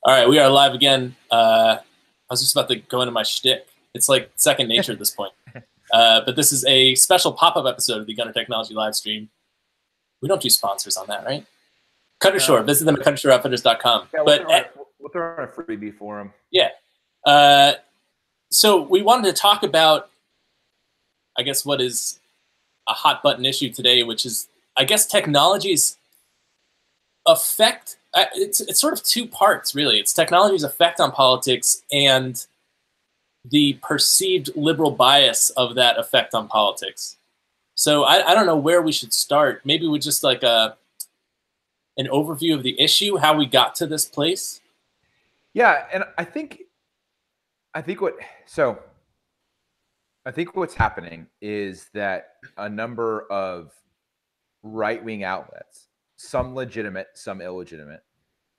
All right, we are live again. I was just about to go into my shtick. It's like second nature at this point. But this is a special pop-up episode of the Gunner Technology Livestream. We don't do sponsors on that, right? Cut it short. Visit them at cutitshortoutfitters.com. Yeah, we'll throw in a freebie for them. Yeah. So we wanted to talk about, I guess, what is a hot button issue today, which is, I guess, technology's effect. It's sort of two parts, really. It's technology's effect on politics and the perceived liberal bias of that effect on politics. So I don't know where we should start. Maybe we just like an overview of the issue, how we got to this place. Yeah, and I think what's happening is that a number of right-wing outlets, some legitimate, some illegitimate,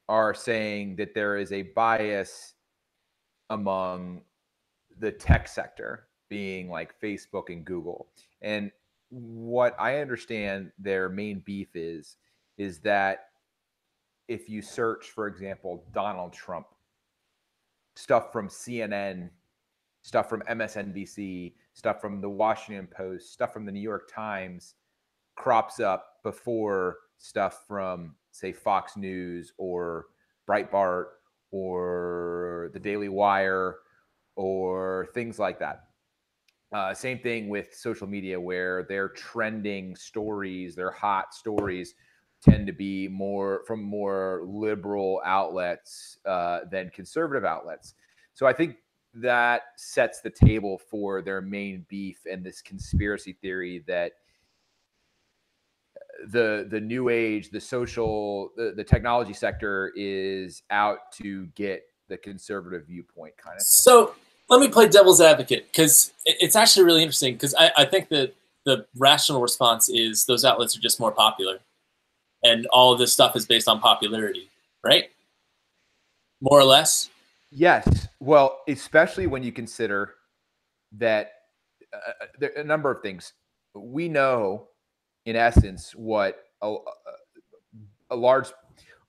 are saying that there is a bias among the tech sector, being like Facebook and Google. And what I understand their main beef is that if you search, for example, Donald Trump, stuff from CNN, stuff from MSNBC, stuff from the Washington Post, stuff from the New York Times crops up before stuff from, say, Fox News or Breitbart or the Daily Wire or things like that. Same thing with social media, where their trending stories, their hot stories, tend to be from more liberal outlets than conservative outlets. So I think that sets the table for their main beef and this conspiracy theory that the new age, the technology sector is out to get the conservative viewpoint kind of thing. So let me play devil's advocate, because it's actually really interesting, because I think that the rational response is those outlets are just more popular. And all of this stuff is based on popularity, right? More or less? Yes. Well, especially when you consider that there are a number of things. We know, in essence, what a large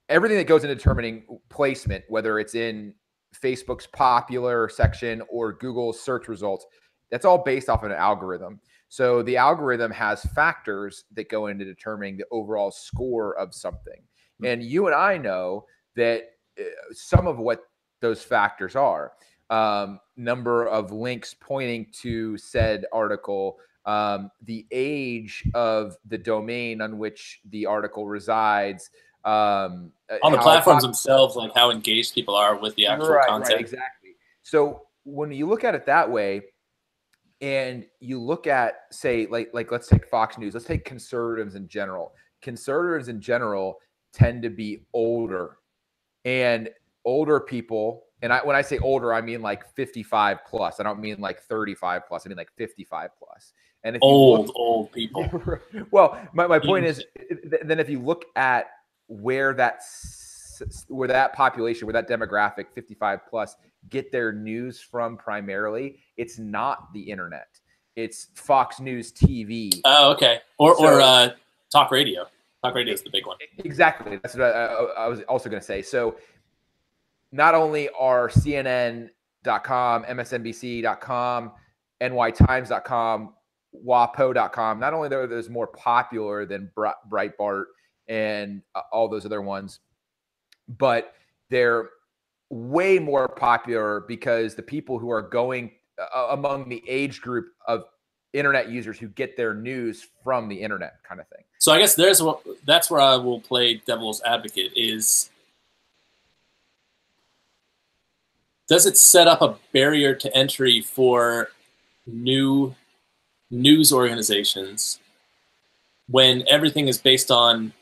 everything that goes into determining placement, whether it's in Facebook's popular section or Google's search results, that's all based off of an algorithm. So the algorithm has factors that go into determining the overall score of something. And you and I know that some of what those factors are, number of links pointing to said article, the age of the domain on which the article resides, on the platforms themselves, like how engaged people are with the actual content. Right, exactly. So when you look at it that way, and you look at, say, like let's take Fox News, let's take conservatives in general. Conservatives in general tend to be older, and older people, and when I say older, I mean like 55 plus. I don't mean like 35 plus. I mean like 55 plus. And if old people. Well, my point is, then if you look at where that population, where that demographic 55 plus get their news from primarily, it's not the internet. It's Fox News TV. Oh, okay. Or talk radio. Talk radio is the big one. Exactly. That's what I was also going to say. So not only are CNN.com, MSNBC.com, NYTimes.com, WAPO.com, not only are those more popular than Breitbart and all those other ones, but they're way more popular because the people who are going among the age group of internet users who get their news from the internet kind of thing. So I guess that's where I will play devil's advocate is, does it set up a barrier to entry for new news organizations when everything is based on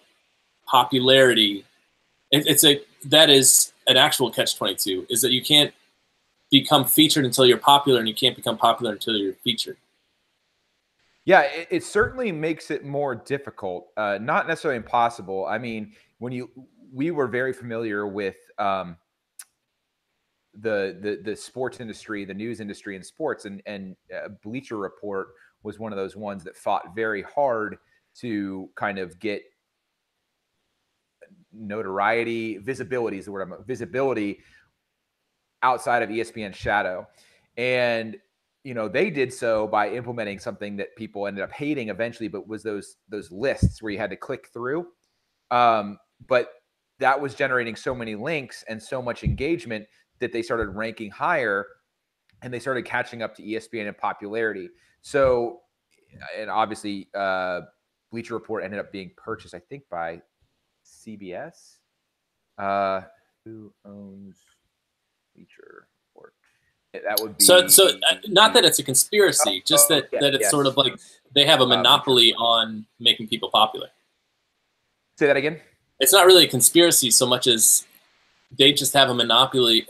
popularity? That is an actual catch-22, is that you can't become featured until you're popular, and you can't become popular until you're featured. Yeah, it certainly makes it more difficult, not necessarily impossible. I mean, we were very familiar with the sports industry, the news industry in sports, and Bleacher Report was one of those ones that fought very hard to kind of get notoriety, visibility is the word visibility outside of ESPN's shadow. And, they did so by implementing something that people ended up hating eventually, but was those lists where you had to click through. But that was generating so many links and so much engagement that they started ranking higher, and they started catching up to ESPN in popularity. So, and obviously, Bleacher Report ended up being purchased, I think, by CBS. Who owns Bleacher Report? That would be so. Not that it's a conspiracy, just that it's sort of like they have a monopoly on making people popular. Say that again. It's not really a conspiracy so much as they just have a monopoly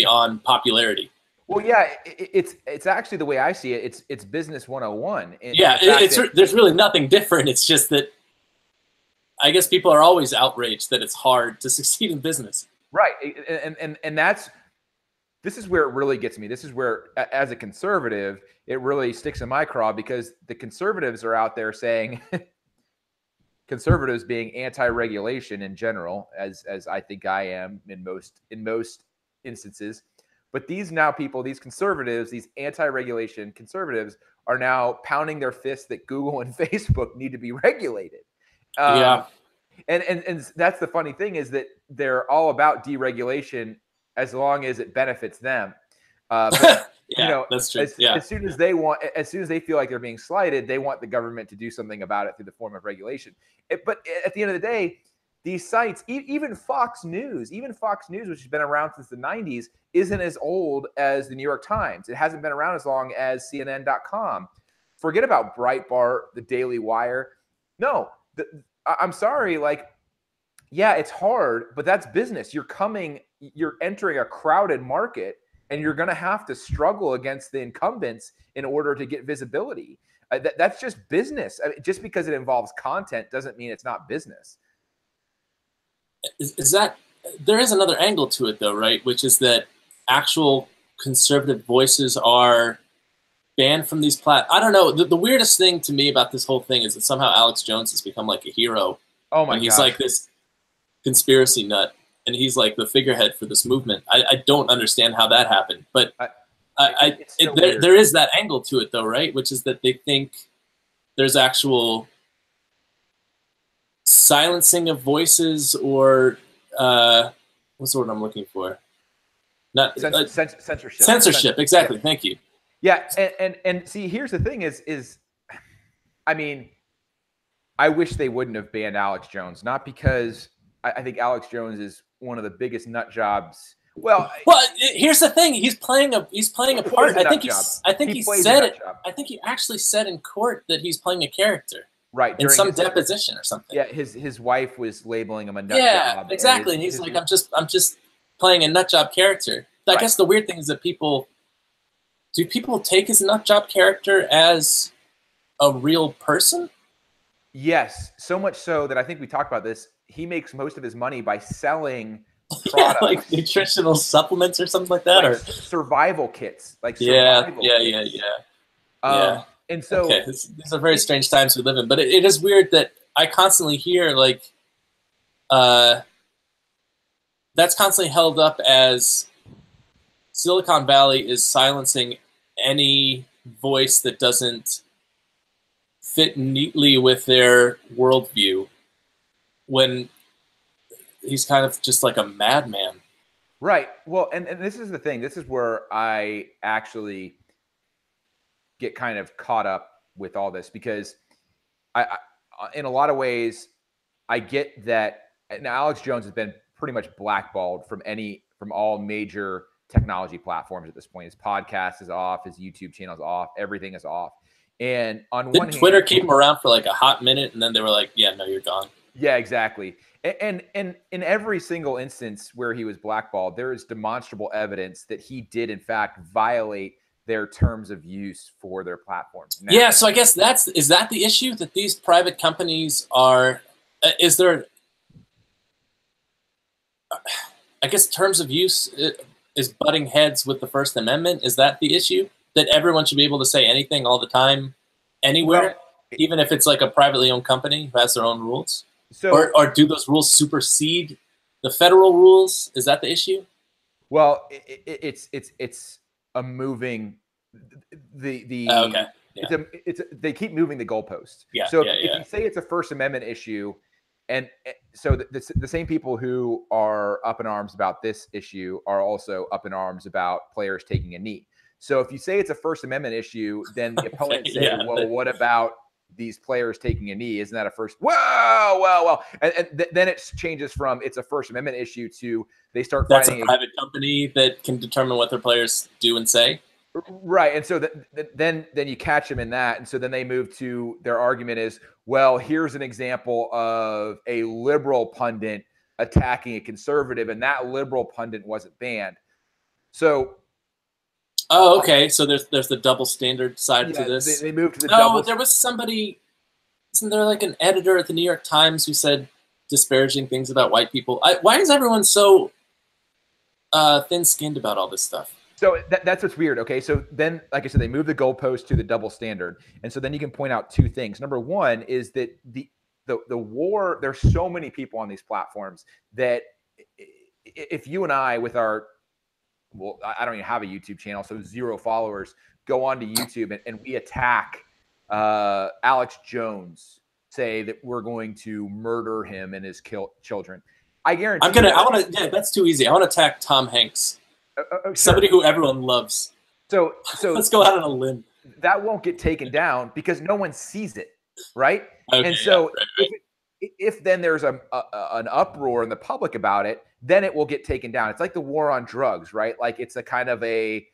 on popularity. Well, yeah, it's actually the way I see it. It's business 101. Yeah, there's really nothing different. It's just that I guess people are always outraged that it's hard to succeed in business. Right, and this is where it really gets me. This is where, as a conservative, it really sticks in my craw, because the conservatives are out there saying, conservatives being anti-regulation in general, as I think I am in most instances. But these conservatives, these anti-regulation conservatives, are now pounding their fists that Google and Facebook need to be regulated. Yeah. And that's the funny thing, is that they're all about deregulation as long as it benefits them. But, that's true. As soon as they feel like they're being slighted, they want the government to do something about it through the form of regulation. But at the end of the day, these sites, even Fox News, which has been around since the 90s, isn't as old as the New York Times. It hasn't been around as long as CNN.com. Forget about Breitbart, the Daily Wire. No, I'm sorry. Yeah, it's hard, but that's business. You're entering a crowded market, and you're going to have to struggle against the incumbents in order to get visibility. That's just business. I mean, just because it involves content doesn't mean it's not business. Is that there is another angle to it, though, right? Which is that actual conservative voices are banned from these I don't know. The weirdest thing to me about this whole thing is that somehow Alex Jones has become like a hero. Oh my god! He's like this conspiracy nut, and he's like the figurehead for this movement. I don't understand how that happened, but there is that angle to it, though, right? Which is that they think there's actual silencing of voices, or what's the word I'm looking for? Not censorship. Censorship, exactly. Yeah. Thank you. Yeah, and see, here's the thing: is I mean, I wish they wouldn't have banned Alex Jones, not because I think Alex Jones is one of the biggest nut jobs. Well, here's the thing: he's playing a part. I think he actually said in court that he's playing a character. Right, in some deposition or something. Yeah, his wife was labeling him a nut job. Yeah, exactly. And he's like, I'm just playing a nut job character. I guess the weird thing is that people take his nut job character as a real person? Yes, so much so that I think we talked about this. He makes most of his money by selling products, like nutritional supplements or something like that, or survival kits. Yeah. And so these are very strange times we live in, but it is weird that I constantly hear that's constantly held up as Silicon Valley is silencing any voice that doesn't fit neatly with their worldview, when he's kind of just like a madman. Right. Well, and this is the thing. This is where I actually get kind of caught up with all this, because I in a lot of ways, I get that now Alex Jones has been pretty much blackballed from all major technology platforms at this point. His podcast is off, his YouTube channel is off, everything is off. And on one hand, Twitter keep him around for like a hot minute, and then they were like, "Yeah, no, you're gone." Yeah, exactly. And in every single instance where he was blackballed, there is demonstrable evidence that he did in fact violate their terms of use for their platforms. Now, yeah, so I guess is that the issue, that these private companies are? Is there? I guess terms of use is butting heads with the First Amendment. Is that the issue? That everyone should be able to say anything all the time, anywhere, even if it's like a privately owned company who has their own rules? So, or do those rules supersede the federal rules? Is that the issue? well, it's a moving Okay. Yeah. they keep moving the goalposts. Yeah. So Yeah. if Yeah. you say it's a First Amendment issue, and so the same people who are up in arms about this issue are also up in arms about players taking a knee. So if you say it's a First Amendment issue, then the Okay. opponents say, Yeah. well, what about these players taking a knee? Isn't that a first? Whoa, well. And then it changes from it's a First Amendment issue to they start That's a finding private company that can determine what their players do and say. right. And so then you catch them in that. And so then they move to their argument is, well, here's an example of a liberal pundit attacking a conservative, and that liberal pundit wasn't banned. So Oh, okay. So there's the double standard side to yeah, this. they moved to the No, double. there was somebody. Isn't there like an editor at the New York Times who said disparaging things about white people? Why is everyone so thin-skinned about all this stuff? So that's what's weird. Okay, so then, like I said, they moved the goalpost to the double standard, and so then you can point out two things. Number one is that the war. There's so many people on these platforms that if you and I, with our well, I don't even have a YouTube channel, so 0 followers, go onto YouTube and we attack Alex Jones, say that we're going to murder him and his children. I guarantee. Yeah, that's too easy. I want to attack Tom Hanks. Sure. Somebody who everyone loves. So let's go out on a limb. That won't get taken down because no one sees it, right? Okay, and so right. if then there's an uproar in the public about it, then it will get taken down. It's like the war on drugs, right? Like it's a kind of a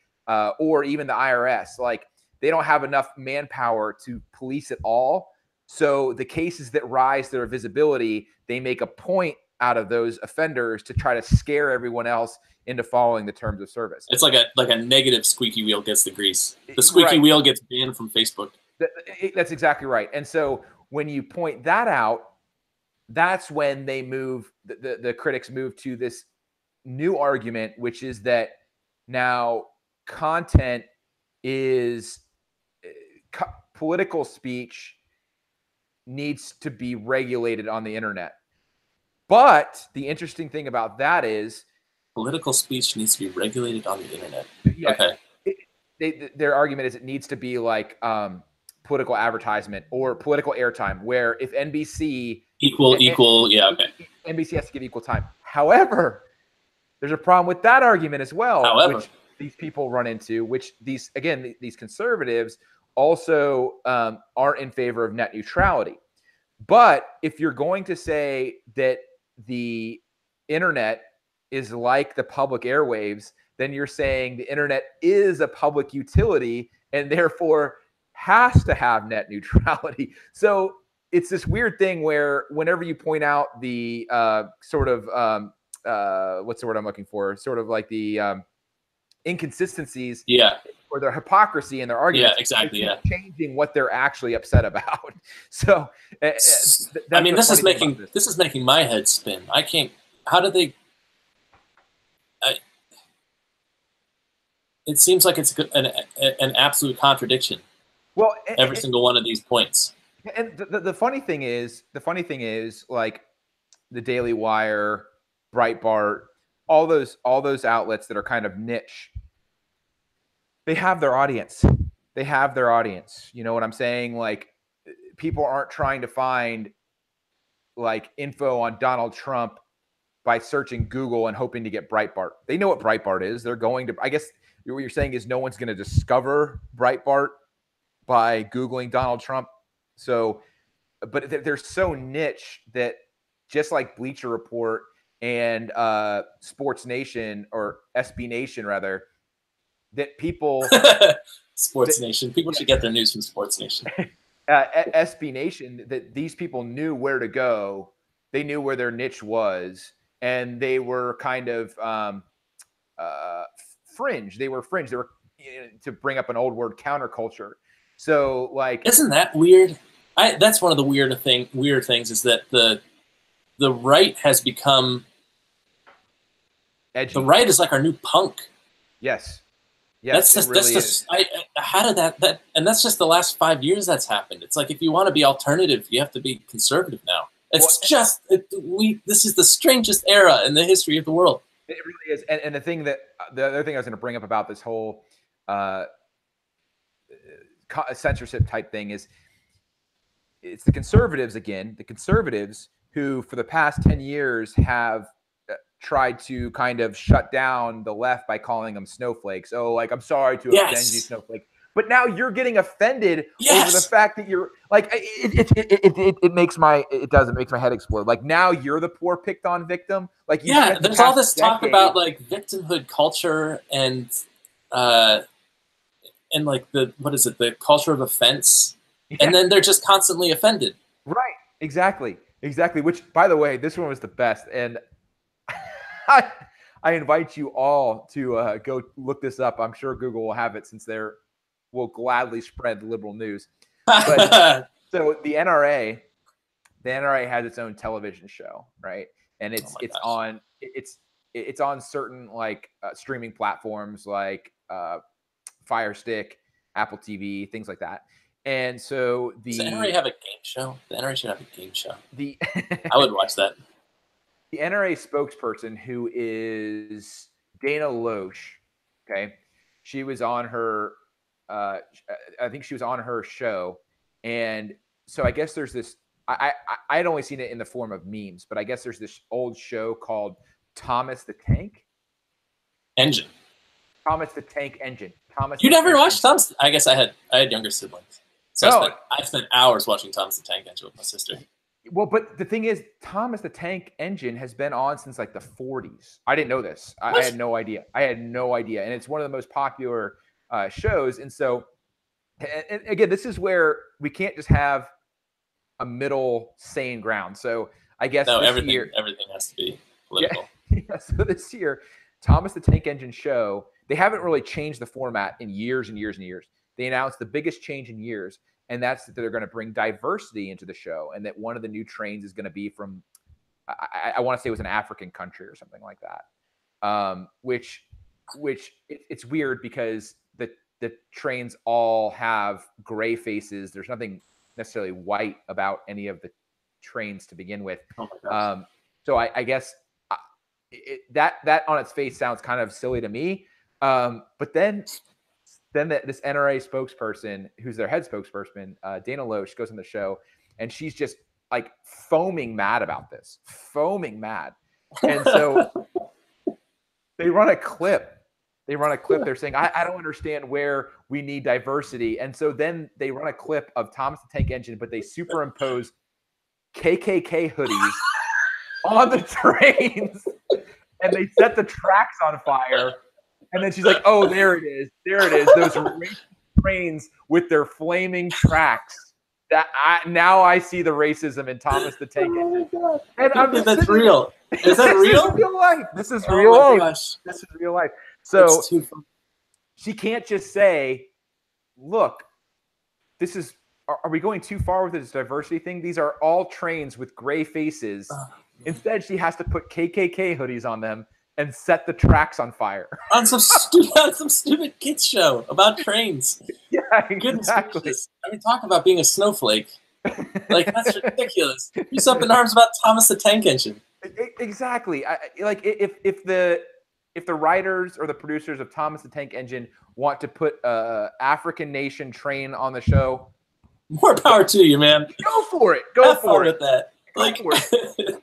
or even the IRS, like they don't have enough manpower to police it all. So the cases that rise their visibility, they make a point out of those offenders to try to scare everyone else into following the terms of service. It's like a negative squeaky wheel gets the grease. The squeaky wheel gets banned from Facebook. That's exactly right. And so when you point that out, that's when they move, the critics move to this new argument, which is that now content is political speech needs to be regulated on the internet. But the interesting thing about that is political speech needs to be regulated on the internet. Yeah, okay. Their argument is it needs to be like political advertisement or political airtime, where if NBC yeah, okay. NBC has to give equal time. However, there's a problem with that argument as well, which these people run into, which these conservatives also aren't in favor of net neutrality. But if you're going to say that the internet is like the public airwaves, then you're saying the internet is a public utility and therefore has to have net neutrality. So it's this weird thing where whenever you point out the sort of what's the word I'm looking for? Sort of like the inconsistencies, or their hypocrisy in their arguments. Yeah, exactly. Yeah, changing what they're actually upset about. So, I mean, this is making my head spin. I can't. How do they? It seems like it's an absolute contradiction. Well, every single one of these points. And the funny thing is, like the Daily Wire, Breitbart, all those outlets that are kind of niche, they have their audience. They have their audience. You know what I'm saying? Like people aren't trying to find like info on Donald Trump by searching Google and hoping to get Breitbart. They know what Breitbart is. They're going to, I guess what you're saying is no one's going to discover Breitbart by Googling Donald Trump. So, but they're so niche that just like Bleacher Report and Sports Nation, or SB Nation rather, that people Sports Nation, people should get their news from Sports Nation. SB Nation, that these people knew where to go. They knew where their niche was, and they were kind of fringe. They were fringe. They were, to bring up an old word, counterculture. So, like, isn't that weird? That's one of the weird things is that the right has become edgy. The right is like our new punk. Yes. Yes, how did that and that's just the last 5 years that's happened. It's like if you want to be alternative, you have to be conservative now. It's just this is the strangest era in the history of the world. It really is. And the other thing I was going to bring up about this whole censorship type thing is it's the conservatives again, the conservatives who for the past 10 years have tried to kind of shut down the left by calling them snowflakes. Oh, like, I'm sorry to offend you, snowflake. But now you're getting offended over the fact that you're like, it makes my head explode. Like, now you're the poor picked on victim. Like, there's all this talk about like victimhood culture and like the culture of offense. Yeah. And then they're just constantly offended. Right. Exactly. Which, by the way, this one was the best. And I invite you all to go look this up. I'm sure Google will have it since they will gladly spread liberal news. But so the NRA has its own television show, right? And it's on certain like streaming platforms like Fire Stick, Apple TV, things like that. And so does the NRA have a game show? The NRA should have a game show. I would watch that. The NRA spokesperson, who is Dana Loesch, okay, she was on her, I think she was on her show, and so I guess there's this. I had only seen it in the form of memes, but I guess there's this old show called Thomas the Tank Engine. Thomas the Tank Engine. You never watched Thomas? I guess I had younger siblings, so I spent hours watching Thomas the Tank Engine with my sister. Well, but the thing is, Thomas the Tank Engine has been on since like the 40s. I didn't know this. I had no idea. And it's one of the most popular shows. And so, and again, this is where we can't just have a middle sane ground. So I guess everything has to be political. Yeah, so this year, Thomas the Tank Engine show, they haven't really changed the format in years and years and years. They announced the biggest change in years. And that's that they're going to bring diversity into the show, and that one of the new trains is going to be from, I want to say it was an African country or something like that. Which it's weird because the trains all have gray faces. There's nothing necessarily white about any of the trains to begin with. Oh so I guess that on its face sounds kind of silly to me. But then this NRA spokesperson, who's their head spokesperson, Dana Loesch, goes on the show, and she's just like foaming mad about this, And so they run a clip. They're saying, I don't understand where we need diversity. And so then they run a clip of Thomas the Tank Engine, but they superimpose KKK hoodies on the trains, and they set the tracks on fire. And then she's like, oh, there it is. Those racist trains with their flaming tracks. Now I see the racism in Thomas the Tank Engine. Oh and that's real. Is that real? This is real life. This is real life. So she can't just say, look, are we going too far with this diversity thing? These are all trains with gray faces. Instead, she has to put KKK hoodies on them and set the tracks on fire on some stupid kids show about trains. Yeah, exactly. I mean, talk about being a snowflake. Like, that's ridiculous. He's up in arms about Thomas the Tank Engine. Exactly. Like if the writers or the producers of Thomas the Tank Engine want to put African nation train on the show, more power to you, man. Go for it. Go for it. With that. Like,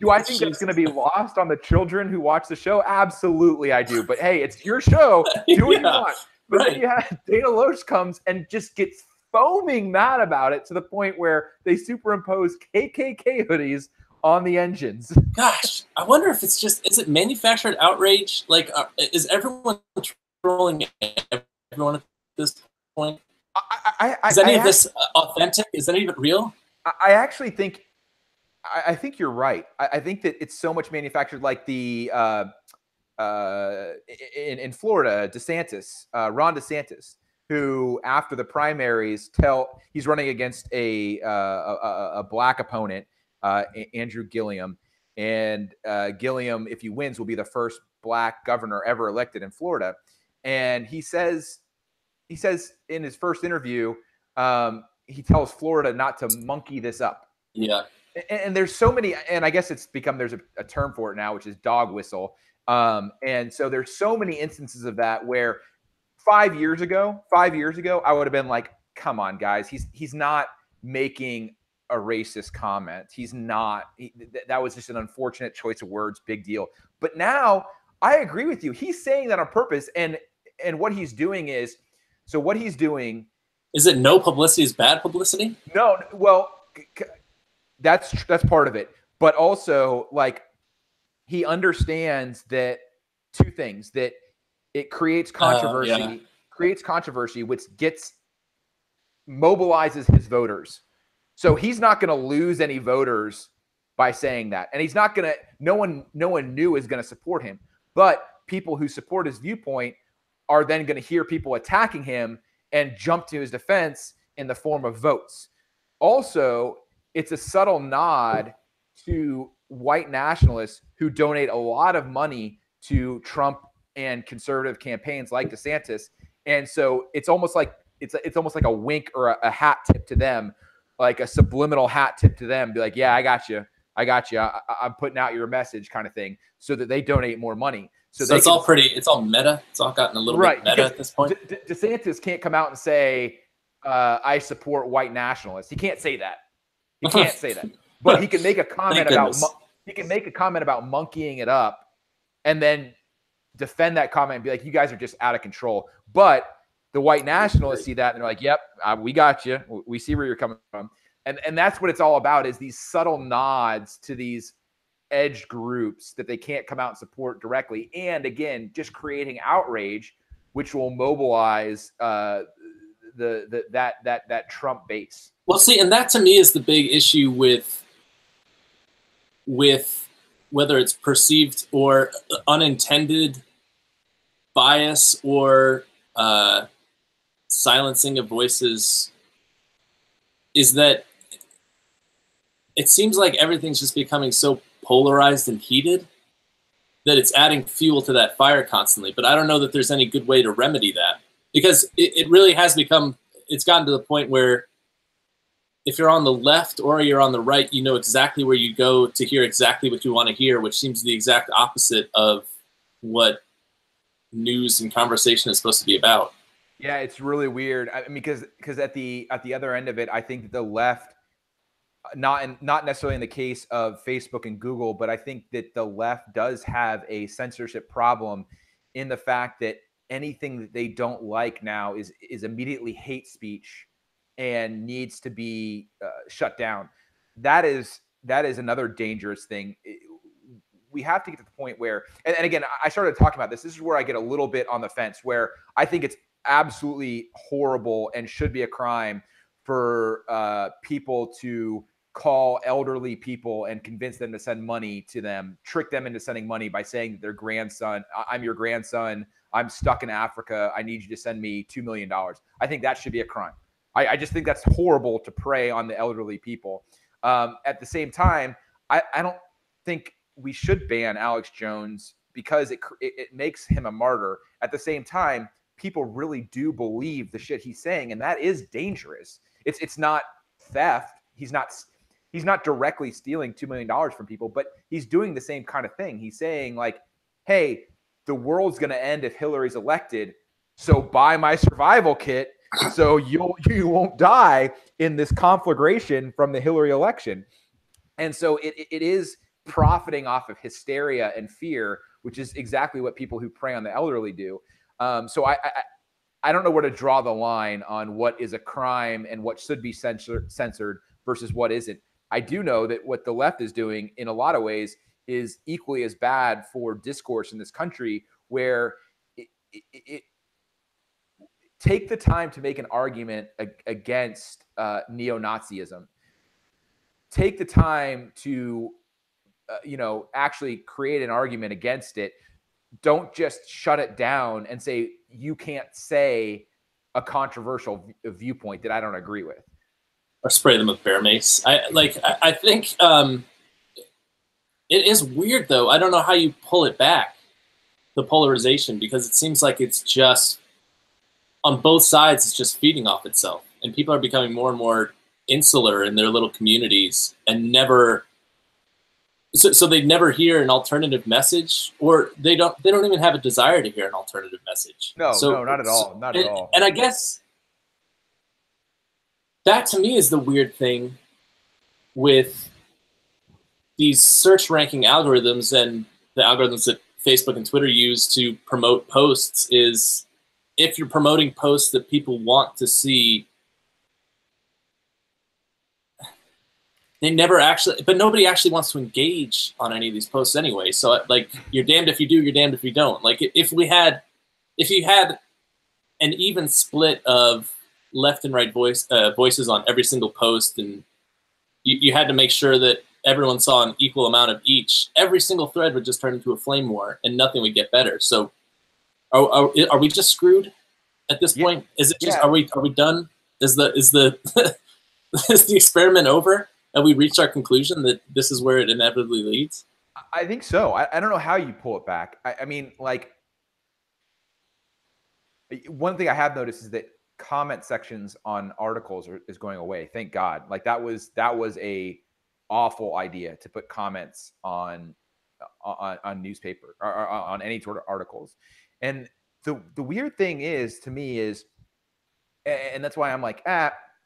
do I think it's going to be lost on the children who watch the show? Absolutely, I do. But hey, it's your show. Do what you want. But then you have Dana Loesch comes and just gets foaming mad about it to the point where they superimpose KKK hoodies on the engines. Gosh, I wonder if it's just, is it manufactured outrage? Like, is everyone trolling everyone at this point? Is any of this authentic? Is any of it real? I actually think, I think you're right. I think that it's so much manufactured, like the in Florida, Ron DeSantis, who after the primaries he's running against a black opponent, Andrew Gilliam, and Gilliam, if he wins, will be the first black governor ever elected in Florida. And he says in his first interview, he tells Florida not to monkey this up. Yeah. And there's so many, and I guess it's become, there's a term for it now, which is dog whistle. And so there's so many instances of that where 5 years ago, I would have been like, come on, guys, he's not making a racist comment. He's not. That was just an unfortunate choice of words. Big deal. But now I agree with you. He's saying that on purpose, and what he's doing is, so what he's doing. Is it no publicity is bad publicity? No, well, that's part of it. But also, like, he understands that two things, that it creates controversy, which mobilizes his voters. So he's not going to lose any voters by saying that. And he's not going to, no one new is going to support him. But people who support his viewpoint are then going to hear people attacking him and jump to his defense in the form of votes. Also, it's a subtle nod to white nationalists who donate a lot of money to Trump and conservative campaigns like DeSantis. And so it's almost like a wink or a hat tip to them, like a subliminal hat tip to them. Be like, yeah, I got you. I'm putting out your message, kind of thing, so that they donate more money. So it's all meta. It's all gotten a little bit meta at this point. DeSantis can't come out and say, I support white nationalists. He can't say that. He can't say that. But he can make a comment about monkeying it up, and then defend that comment and be like, you guys are just out of control. But the white nationalists see that and they're like, yep, we got you. We see where you're coming from. And that's what it's all about, is these subtle nods to these edge groups that they can't come out and support directly. And again, just creating outrage, which will mobilize that Trump base. Well, see, and that to me is the big issue with whether it's perceived or unintended bias or silencing of voices, is that it seems like everything's just becoming so polarized and heated that it's adding fuel to that fire constantly. But I don't know that there's any good way to remedy that, because it really has become, it's gotten to the point where if you're on the left or you're on the right, you know exactly where you go to hear exactly what you want to hear, which seems the exact opposite of what news and conversation is supposed to be about. Yeah, it's really weird. I mean, because at the other end of it, I think that the left, not necessarily in the case of Facebook and Google, but I think that the left does have a censorship problem in the fact that anything that they don't like now is immediately hate speech and needs to be shut down. That is another dangerous thing. We have to get to the point where, and again, I started talking about this. This is where I get a little bit on the fence, where I think it's absolutely horrible and should be a crime for people to call elderly people and convince them to send money to them, trick them into sending money by saying that their grandson, I'm your grandson, I'm stuck in Africa, I need you to send me $2 million. I think that should be a crime. I just think that's horrible to prey on the elderly people. At the same time, I don't think we should ban Alex Jones because it makes him a martyr. At the same time, people really do believe the shit he's saying, and that is dangerous. It's not theft. He's not directly stealing $2 million from people, but he's doing the same kind of thing. He's saying, like, hey, the world's going to end if Hillary's elected, so buy my survival kit so you won't die in this conflagration from the Hillary election. And so it is profiting off of hysteria and fear, which is exactly what people who prey on the elderly do. So I don't know where to draw the line on what is a crime and what should be censored versus what isn't. I do know that what the left is doing in a lot of ways is equally as bad for discourse in this country, where it take the time to make an argument against neo-Nazism. Take the time to actually create an argument against it. Don't just shut it down and say you can't say a controversial viewpoint that I don't agree with. Or spray them with bear mace. I think it is weird though. I don't know how you pull it back, the polarization, because it seems like it's just on both sides. It's just feeding off itself, and people are becoming more and more insular in their little communities and never. So they never hear an alternative message, or they don't even have a desire to hear an alternative message. No, So, not at all. Not at all. And I guess that to me is the weird thing with these search ranking algorithms and the algorithms that Facebook and Twitter use to promote posts is if you're promoting posts that people want to see, they never actually, but nobody actually wants to engage on any of these posts anyway. So like, you're damned if you do, you're damned if you don't. Like if you had an even split of left and right voices on every single post, and you had to make sure that everyone saw an equal amount of each, every single thread would just turn into a flame war and nothing would get better. So are we just screwed at this point? Is it just, are we done? Is the is the experiment over? Have we reached our conclusion that this is where it inevitably leads? I think so. I don't know how you pull it back. I mean, like, one thing I have noticed is that comment sections on articles is going away. Thank God. Like that was a awful idea to put comments on newspaper or on any sort of articles. And the weird thing is, to me, is, and that's why I'm like,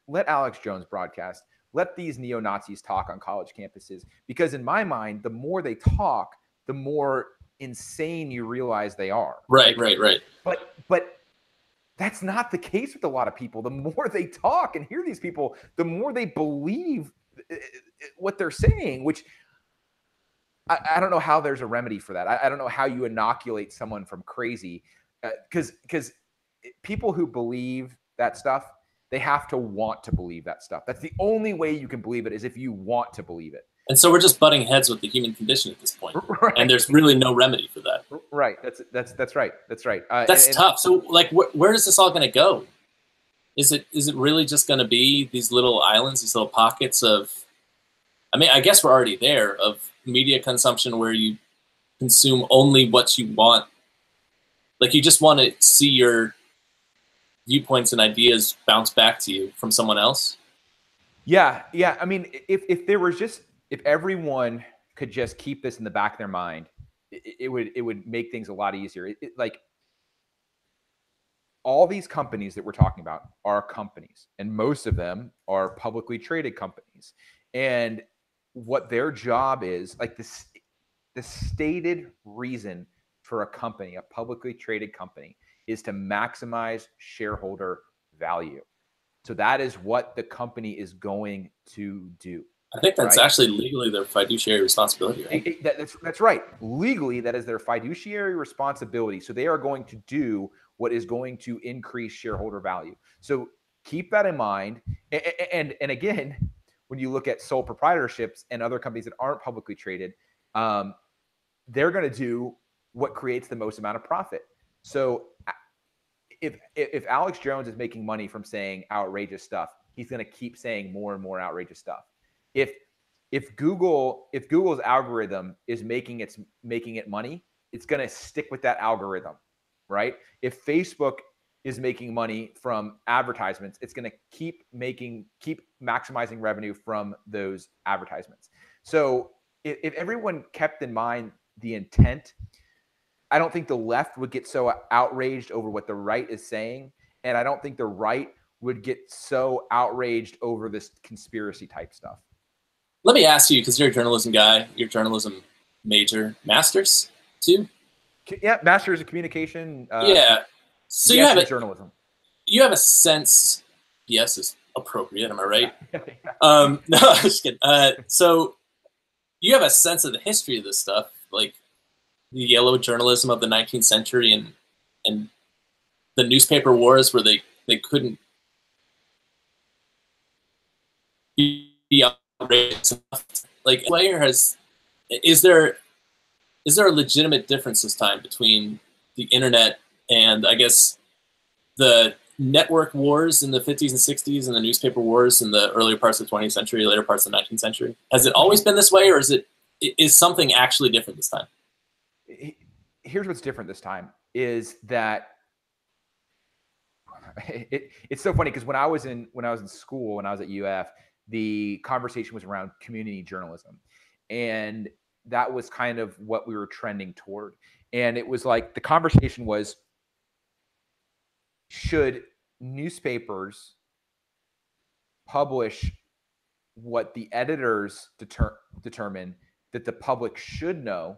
let Alex Jones broadcast. Let these neo-Nazis talk on college campuses. Because in my mind, the more they talk, the more insane you realize they are. Right, right. But that's not the case with a lot of people. The more they talk and hear these people, the more they believe what they're saying, which I don't know how there's a remedy for that. I don't know how you inoculate someone from crazy, because people who believe that stuff, they have to want to believe that stuff. That's the only way you can believe it, is if you want to believe it. And so we're just butting heads with the human condition at this point. Right. And there's really no remedy for that. Right. That's right. That's right. That's tough. So like, where is this all going to go? Is it really just going to be these little islands, these little pockets of, I mean, I guess we're already there, of media consumption where you consume only what you want. Like you just want to see your viewpoints and ideas bounce back to you from someone else. Yeah. I mean, if everyone could just keep this in the back of their mind, it would make things a lot easier. Like, all these companies that we're talking about are companies, and most of them are publicly traded companies. And what their job is, like, the stated reason for a company, a publicly traded company, is to maximize shareholder value. So that is what the company is going to do. I think that's actually legally their fiduciary responsibility. Right? That's right. Legally, that is their fiduciary responsibility. So they are going to do what is going to increase shareholder value. So keep that in mind. And again, when you look at sole proprietorships and other companies that aren't publicly traded, they're going to do what creates the most amount of profit. So if Alex Jones is making money from saying outrageous stuff, he's going to keep saying more and more outrageous stuff. If Google's algorithm is making it money, it's going to stick with that algorithm, right? If Facebook is making money from advertisements, it's going to keep maximizing revenue from those advertisements. So if everyone kept in mind the intent, I don't think the left would get so outraged over what the right is saying, and I don't think the right would get so outraged over this conspiracy type stuff. Let me ask you, because you're a journalism guy, you're a journalism master's too? Yeah, master's of communication. Yeah. So you have journalism. You have a sense, yes is appropriate, am I right? No, I'm just kidding. So you have a sense of the history of this stuff, like the yellow journalism of the 19th century and the newspaper wars where they couldn't be outrageous. Like, is there a legitimate difference this time between the internet and, I guess, the network wars in the 50s and 60s and the newspaper wars in the earlier parts of the 20th century, later parts of the 19th century? Has it always been this way, or is something actually different this time? Here's what's different this time is that it's so funny, because when I was in school, when I was at UF, the conversation was around community journalism. And that was kind of what we were trending toward. And it was like the conversation was, should newspapers publish what the editors determine that the public should know,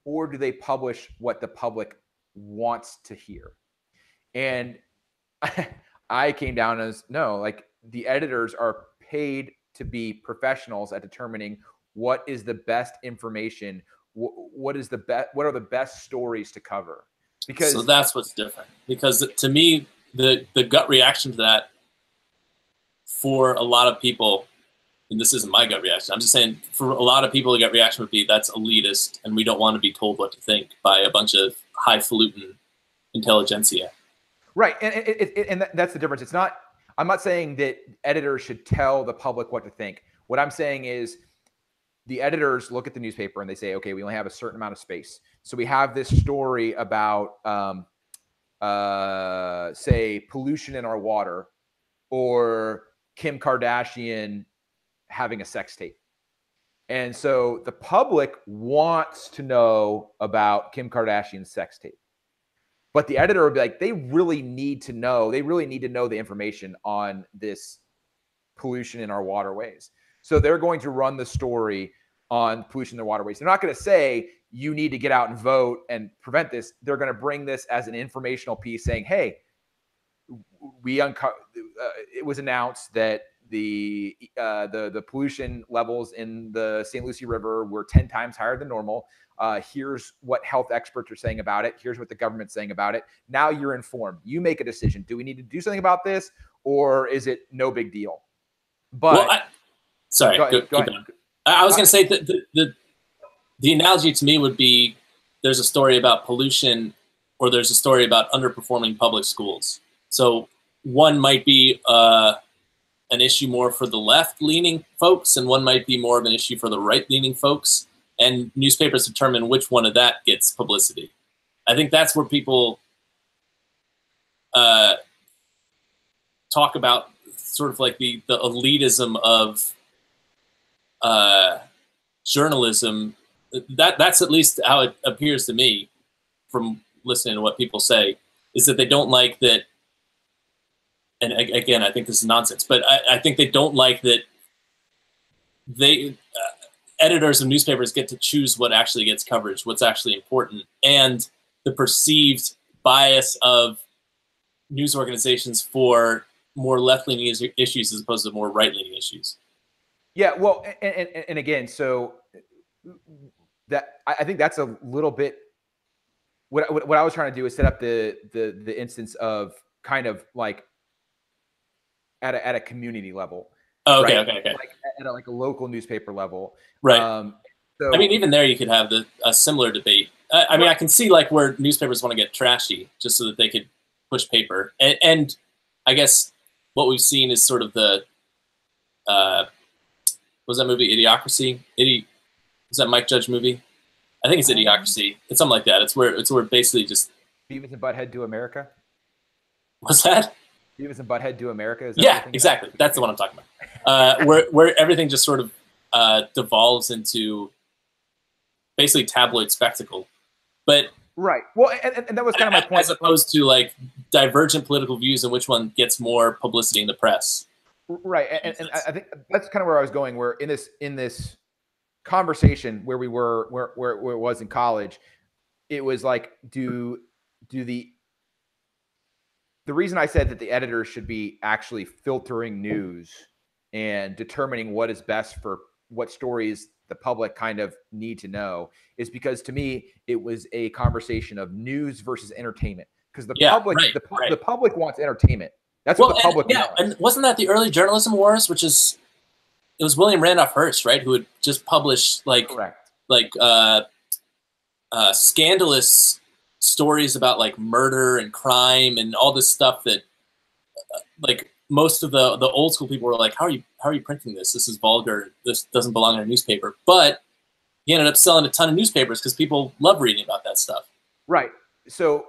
or do they publish what the public wants to hear? And I came down as, no, like the editors are paid to be professionals at determining what is the best information, what are the best stories to cover. Because so that's what's different. Because to me, the gut reaction to that for a lot of people, and this isn't my gut reaction, I'm just saying for a lot of people, the gut reaction would be that's elitist, and we don't want to be told what to think by a bunch of highfalutin intelligentsia. Right, and that's the difference. It's not. I'm not saying that editors should tell the public what to think. What I'm saying is the editors look at the newspaper and they say, okay, we only have a certain amount of space. So we have this story about, say, pollution in our water, or Kim Kardashian having a sex tape. And so the public wants to know about Kim Kardashian's sex tape. But the editor would be like, they really need to know the information on this pollution in our waterways. So they're going to run the story on pollution in the waterways. They're not going to say, you need to get out and vote and prevent this. They're going to bring this as an informational piece saying, hey, it was announced that the pollution levels in the St. Lucie River were 10 times higher than normal. Here's what health experts are saying about it. Here's what the government's saying about it. Now you're informed. You make a decision. Do we need to do something about this, or is it no big deal? But well, sorry, go ahead. I was going to say that the analogy to me would be there's a story about pollution, or there's a story about underperforming public schools. So one might be an issue more for the left-leaning folks, and one might be more of an issue for the right-leaning folks. And newspapers determine which one of that gets publicity. I think that's where people talk about sort of like the elitism of journalism. That's at least how it appears to me from listening to what people say, is that they don't like that. And again, I think this is nonsense, but I think they don't like that editors of newspapers get to choose what actually gets coverage, what's actually important, and the perceived bias of news organizations for more left-leaning issues as opposed to more right-leaning issues. Yeah, well, and again, so that I think that's a little bit what I was trying to do is set up the instance of kind of like at a community level. Oh, okay, right? okay. Like at a local newspaper level. Right. So, I mean, even there you could have a similar debate. I mean, I can see like where newspapers want to get trashy just so that they could push paper. And I guess what we've seen is sort of the, what was that movie, Idiocracy? Was that Mike Judge movie? I think it's Idiocracy. It's something like that. It's where basically just Beavis and Butthead Do America. What's that? Beavis and Butthead Do America. Is that yeah, exactly. That's the one I'm talking about. Where everything just sort of devolves into basically tabloid spectacle. But right. Well, and that was kind of my point. As opposed to like divergent political views and which one gets more publicity in the press. Right. And I think that's kind of where I was going. Where in this conversation where we were, where it was in college, it was like, the reason I said that the editors should be actually filtering news and determining what is best for what stories the public kind of need to know is because to me, it was a conversation of news versus entertainment. Because the public wants entertainment. That's what the public wants. And wasn't that the early journalism wars, which is, it was William Randolph Hearst, right? Who would just publish scandalous stories about like murder and crime and all this stuff that like most of the old school people were like, how are you printing this? This is vulgar. This doesn't belong in a newspaper. But he ended up selling a ton of newspapers because people love reading about that stuff. Right. So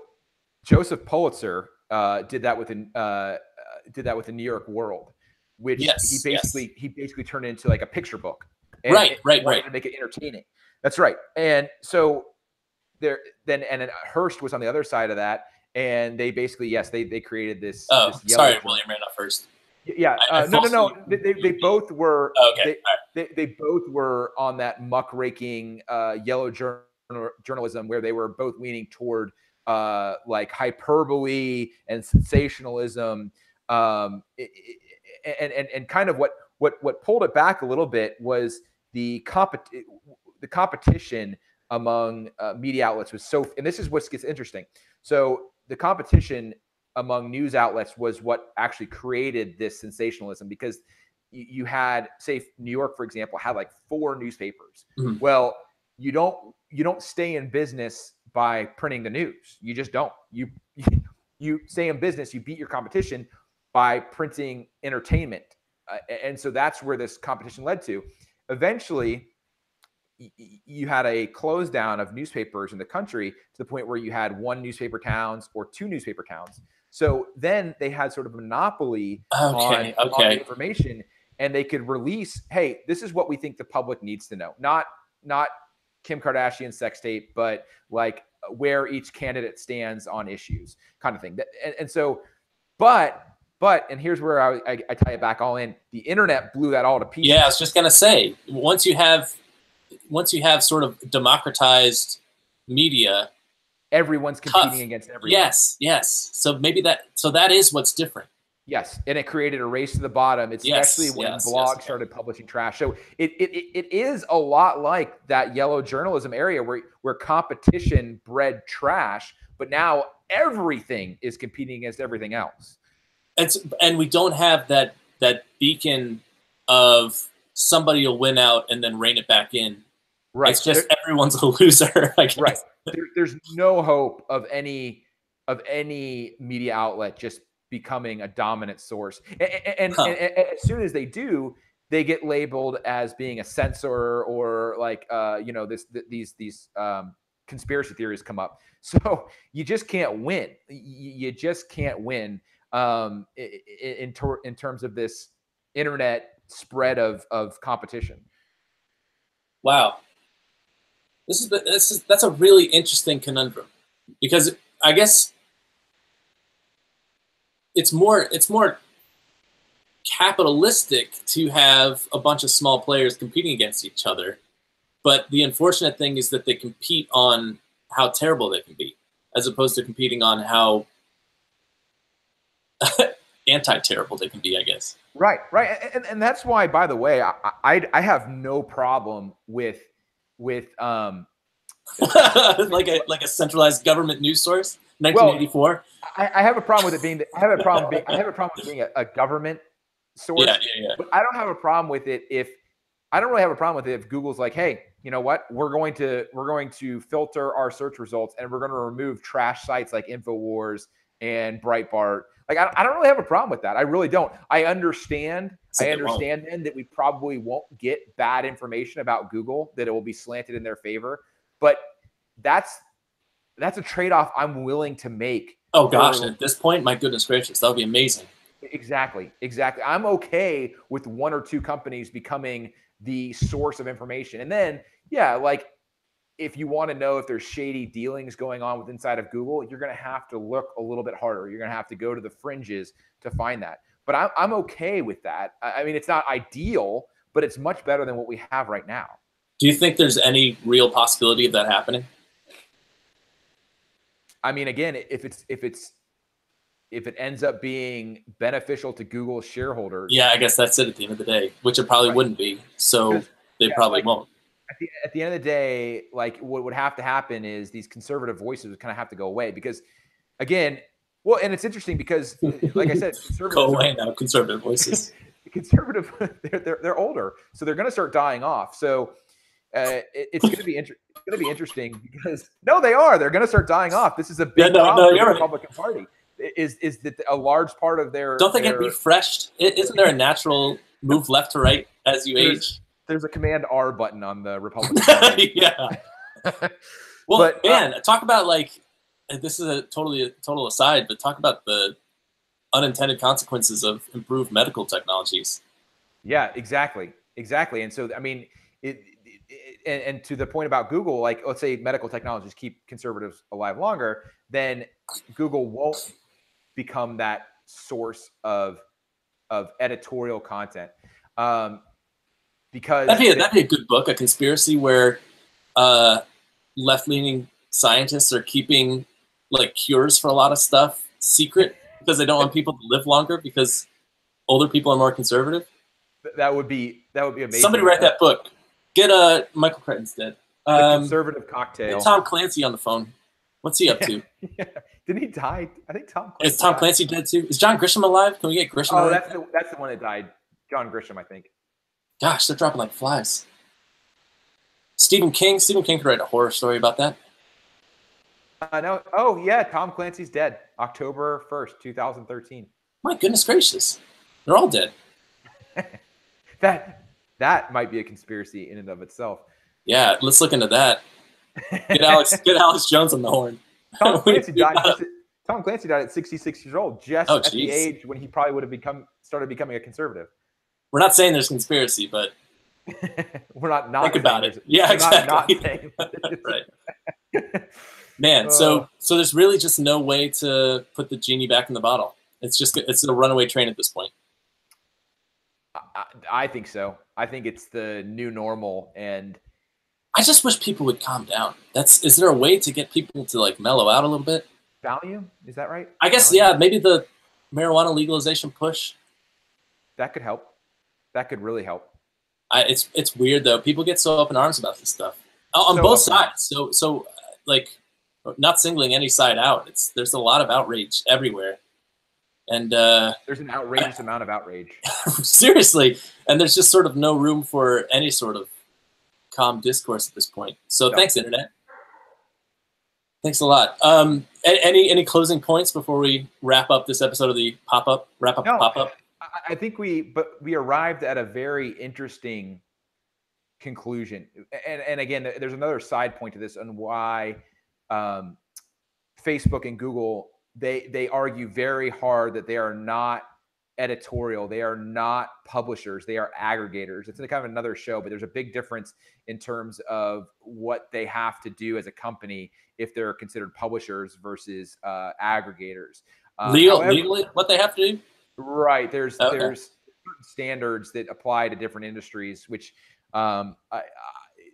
Joseph Pulitzer did that with the New York World, which he Yes, basically turned into like a picture book. And right. to make it entertaining. That's right. And so then Hearst was on the other side of that, and they basically they created this this yellow. Sorry, William Randolph Hearst. Yeah, no. They both were. Okay, they both were on that muckraking yellow journalism, where they were both leaning toward like hyperbole and sensationalism, and kind of what pulled it back a little bit was the competition among media outlets was so, and this is what gets interesting. So the competition among news outlets was what actually created this sensationalism, because you had, say, New York, for example, had like 4 newspapers. Mm-hmm. Well, you don't stay in business by printing the news. You just don't. You stay in business. You beat your competition by printing entertainment, and so that's where this competition led to. Eventually, you had a close down of newspapers in the country to the point where you had 1 newspaper towns or 2 newspaper towns. So then they had sort of a monopoly on the information, and they could release, hey, this is what we think the public needs to know. Not Kim Kardashian's sex tape, but like where each candidate stands on issues, kind of thing. And so, but and here's where I tie it back all in. The internet blew that all to pieces. Yeah, I was just gonna say, once you have sort of democratized media, everyone's competing against everyone. Yes. So maybe that is what's different. Yes, and it created a race to the bottom, especially when blogs started publishing trash. So it is a lot like that yellow journalism area where competition bred trash, but now everything is competing against everything else. And we don't have that beacon of somebody will win out and then rein it back in. Right. It's just everyone's a loser, I guess. Right. There's no hope of any media outlet just becoming a dominant source. And as soon as they do, they get labeled as being a censor, or like these conspiracy theories come up. So you just can't win. You just can't win in terms of this internet spread of competition. Wow. That's a really interesting conundrum, because I guess it's more capitalistic to have a bunch of small players competing against each other. But the unfortunate thing is that they compete on how terrible they can be, as opposed to competing on how anti-terrible they can be, I guess. Right. And that's why, by the way, I have no problem with like a centralized government news source, 1984. Well, I have a problem with it being. I have a problem with being a government source. Yeah. But I don't have a problem with it if Google's like, hey, you know what? We're going to filter our search results, and we're going to remove trash sites like InfoWars and Breitbart. Like, I don't really have a problem with that. I really don't. I understand then that we probably won't get bad information about Google, that it will be slanted in their favor. But that's a trade-off I'm willing to make. Oh gosh, at this point, my goodness gracious, that would be amazing. Exactly. I'm okay with 1 or 2 companies becoming the source of information. And then, like, if you want to know if there's shady dealings going on with inside of Google, you're going to have to look a little bit harder. You're going to have to go to the fringes to find that. But I'm okay with that. I mean, it's not ideal, but it's much better than what we have right now. Do you think there's any real possibility of that happening? I mean, again, if it ends up being beneficial to Google's shareholders. Yeah, I guess that's it at the end of the day, which it probably wouldn't be. So they probably won't. At the end of the day, like, what would have to happen is these conservative voices would kind of have to go away, because, again, well, and it's interesting because, like I said, go away now, conservative voices. Conservative, they're older, so they're going to start dying off. So it's going to be interesting because they're going to start dying off. This is a big problem for the Republican Party. Is that a large part of their? Don't they get refreshed? Isn't there a natural move left to right as you age? There's a Command R button on the Republican Party. Yeah. Well, talk about, like, this is a total aside, but talk about the unintended consequences of improved medical technologies. Yeah, exactly. And so, I mean, and to the point about Google, like, let's say medical technologies keep conservatives alive longer, then Google won't become that source of editorial content, because That'd be a good book, a conspiracy where left-leaning scientists are keeping like cures for a lot of stuff secret because they don't want people to live longer because older people are more conservative. that would be amazing. Somebody write that book. Get Michael Crichton's dead. The conservative cocktail. Get Tom Clancy on the phone. What's he up to? Yeah. Didn't he die? I think Tom Clancy. Is Tom Clancy dead too? Is John Grisham alive? Can we get Grisham? Oh, that's the one that died. John Grisham, I think. Gosh, they're dropping like flies. Stephen King could write a horror story about that. No. Oh, yeah. Tom Clancy's dead. October 1st, 2013. My goodness gracious. They're all dead. That might be a conspiracy in and of itself. Yeah, let's look into that. Get Alex Jones on the horn. Tom Clancy died at 66 years old, just at the age when he probably would have started becoming a conservative. We're not saying there's conspiracy, but we're not think about it. Yeah, exactly. Right. Man, so there's really just no way to put the genie back in the bottle. It's a runaway train at this point. I think so. I think it's the new normal, and I just wish people would calm down. Is there a way to get people to like mellow out a little bit? Valium, is that right? I guess, yeah, maybe the marijuana legalization push. That could help. That could really help. It's weird though. People get so up in arms about this stuff on both sides. So like, not singling any side out. There's a lot of outrage everywhere, and there's an outrageous amount of outrage. Seriously, and there's just sort of no room for any sort of calm discourse at this point. So thanks, Internet. Thanks a lot. Any closing points before we wrap up this episode of the pop-up? Pop-up? I think we arrived at a very interesting conclusion. And again, there's another side point to this on why Facebook and Google, they argue very hard that they are not editorial. They are not publishers. They are aggregators. It's kind of another show, but there's a big difference in terms of what they have to do as a company if they're considered publishers versus aggregators. Legally, what they have to do? Right. There's certain standards that apply to different industries, which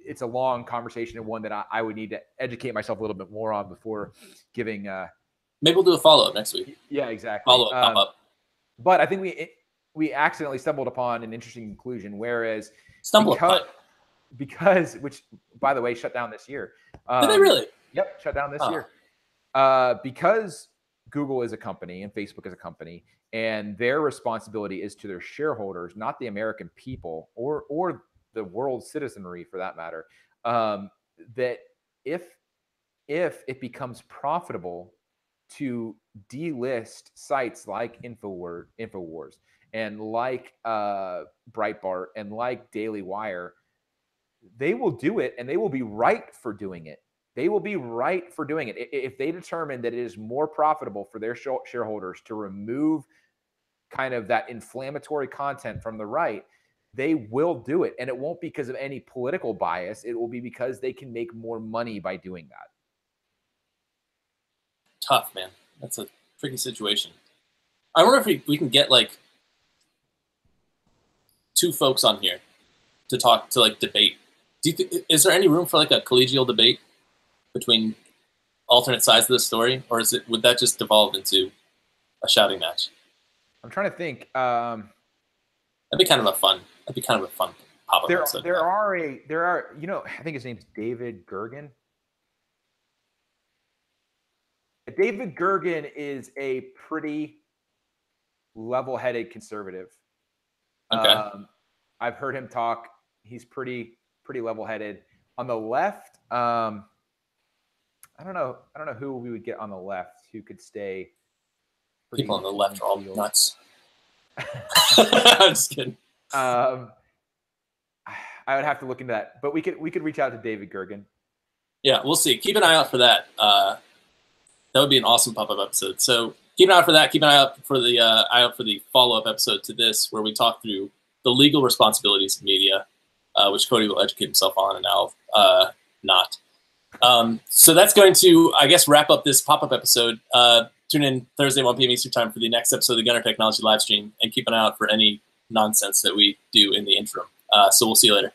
it's a long conversation and one that I would need to educate myself a little bit more on before giving. Maybe we'll do a follow-up next week. Yeah, exactly. Follow-up, pop-up. But I think we accidentally stumbled upon an interesting conclusion, whereas because which, by the way, shut down this year. Did they really? Yep, shut down this year. Because Google is a company and Facebook is a company, and their responsibility is to their shareholders, not the American people or the world citizenry for that matter. That if it becomes profitable to delist sites like Infowars and like Breitbart and like Daily Wire, they will do it, and they will be right for doing it. They will be right for doing it. If they determine that it is more profitable for their shareholders to remove kind of that inflammatory content from the right, they will do it. And it won't be because of any political bias. It will be because they can make more money by doing that. Tough, man. That's a tricky situation. I wonder if we can get like two folks on here to talk, to like debate. Is there any room for like a collegial debate between alternate sides of the story, or would that just devolve into a shouting match? I'm trying to think. That'd be kind of a fun pop-up episode. There are, I think his name's David Gergen. David Gergen is a pretty level-headed conservative. Okay. I've heard him talk. He's pretty level-headed. On the left, I don't know who we would get on the left who could stay. People on the left are all nuts. I'm just kidding. I would have to look into that, but we could reach out to David Gergen. Yeah, we'll see. Keep an eye out for that. That would be an awesome pop-up episode. So keep an eye out for that. Keep an eye out for the follow-up episode to this, where we talk through the legal responsibilities of media, which Cody will educate himself on, and I'll not. So that's going to, I guess, wrap up this pop-up episode. Tune in Thursday, 1 p.m. Eastern time for the next episode of the Gunner Technology Livestream, and keep an eye out for any nonsense that we do in the interim. So we'll see you later.